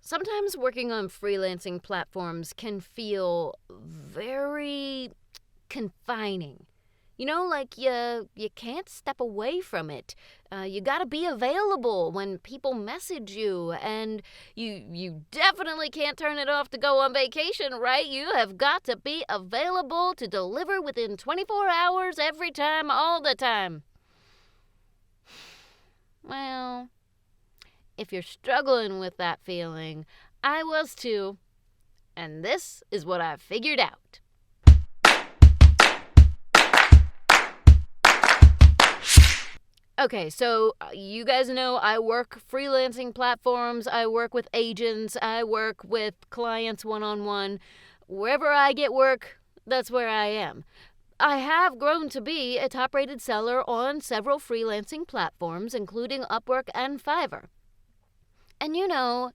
Sometimes working on freelancing platforms can feel very confining. Like you can't step away from it. You got to be available when people message you, and you definitely can't turn it off to go on vacation, right? You have got to be available to deliver within 24 hours every time, all the time. Well, if you're struggling with that feeling, I was too, and this is what I figured out. Okay, so you guys know I work freelancing platforms, I work with agents, I work with clients one-on-one. Wherever I get work, that's where I am. I have grown to be a top-rated seller on several freelancing platforms, including Upwork and Fiverr. And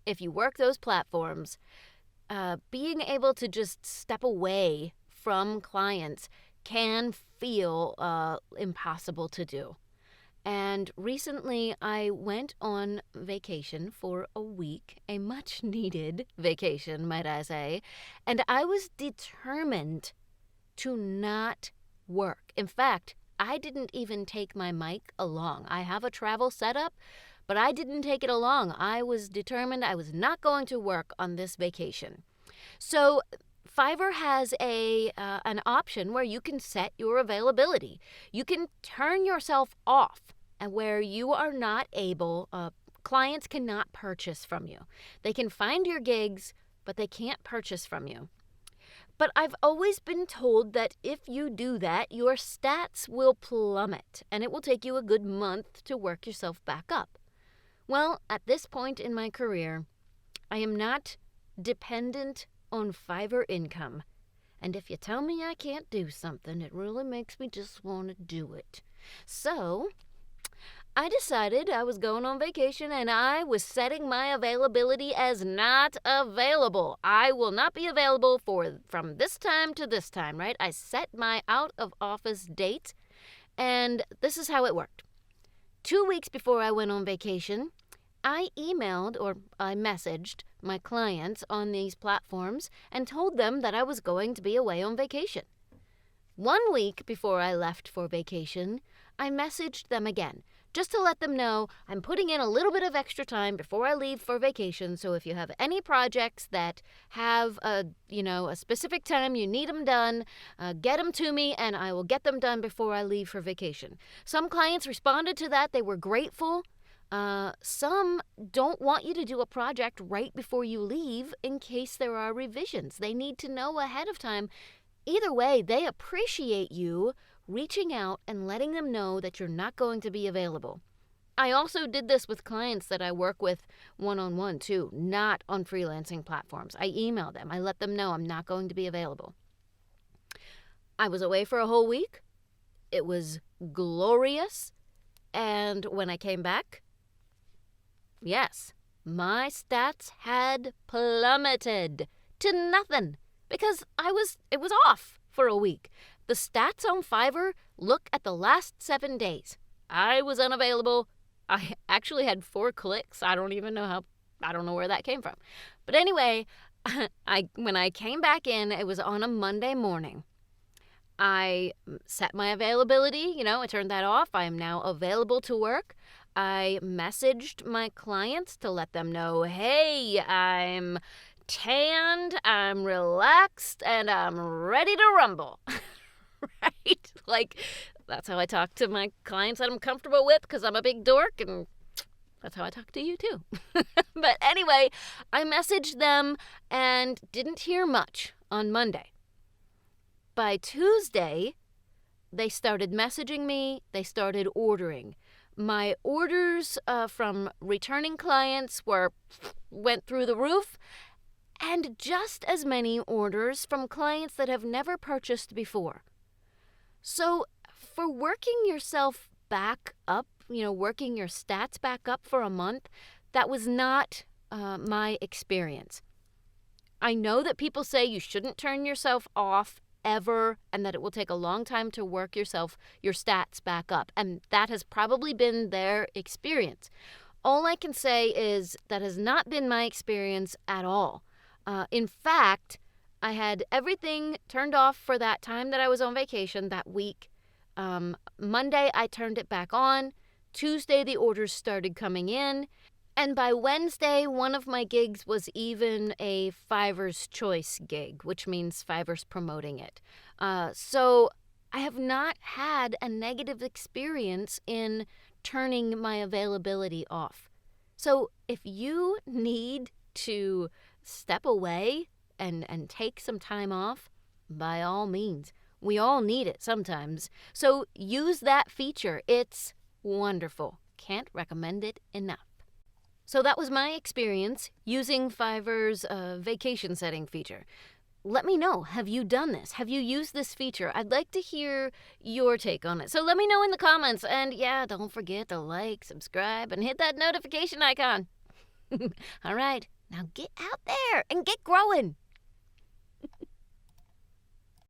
if you work those platforms, being able to just step away from clients can feel impossible to do. And recently, I went on vacation for a week, a much-needed vacation, might I say, and I was determined to not work. In fact, I didn't even take my mic along. I have a travel setup, but I didn't take it along. I was determined I was not going to work on this vacation. So Fiverr has an option where you can set your availability. You can turn yourself off, and where you are not able, clients cannot purchase from you. They can find your gigs, but they can't purchase from you. But I've always been told that if you do that, your stats will plummet, and it will take you a good month to work yourself back up. Well, at this point in my career, I am not dependent on Fiverr income. And if you tell me I can't do something, it really makes me just want to do it. So I decided I was going on vacation, and I was setting my availability as not available. I will not be available from this time to this time, right? I set my out-of-office date, and this is how it worked. 2 weeks before I went on vacation, I emailed or I messaged my clients on these platforms and told them that I was going to be away on vacation. 1 week before I left for vacation, I messaged them again, just to let them know I'm putting in a little bit of extra time before I leave for vacation. So if you have any projects that have a specific time you need them done, get them to me and I will get them done before I leave for vacation. Some clients responded to that. They were grateful. Some don't want you to do a project right before you leave in case there are revisions. They need to know ahead of time. Either way, they appreciate you reaching out and letting them know that you're not going to be available. I also did this with clients that I work with one-on-one too, not on freelancing platforms. I email them. I let them know I'm not going to be available. I was away for a whole week. It was glorious. And when I came back, yes, my stats had plummeted to nothing because it was off for a week. The stats on Fiverr look at the last 7 days. I was unavailable. I actually had 4 clicks. I don't know where that came from. But anyway, when I came back in, it was on a Monday morning. I set my availability, I turned that off. I am now available to work. I messaged my clients to let them know, hey, I'm tanned, I'm relaxed, and I'm ready to rumble. Right? Like, that's how I talk to my clients that I'm comfortable with because I'm a big dork, and that's how I talk to you too. But anyway, I messaged them and didn't hear much on Monday. By Tuesday, they started messaging me, they started ordering. My orders from returning clients went through the roof, and just as many orders from clients that have never purchased before. So for working yourself back up, working your stats back up for a month, that was not my experience. I know that people say you shouldn't turn yourself off ever and that it will take a long time to work your stats back up. And that has probably been their experience. All I can say is that has not been my experience at all. In fact, I had everything turned off for that time that I was on vacation that week. Monday, I turned it back on. Tuesday, the orders started coming in. And by Wednesday, one of my gigs was even a Fiverr's Choice gig, which means Fiverr's promoting it. So I have not had a negative experience in turning my availability off. So if you need to step away and take some time off, by all means. We all need it sometimes. So use that feature. It's wonderful. Can't recommend it enough. So that was my experience using Fiverr's vacation setting feature. Let me know, have you done this? Have you used this feature? I'd like to hear your take on it. So let me know in the comments. And yeah, don't forget to like, subscribe, and hit that notification icon. All right, now get out there and get growing.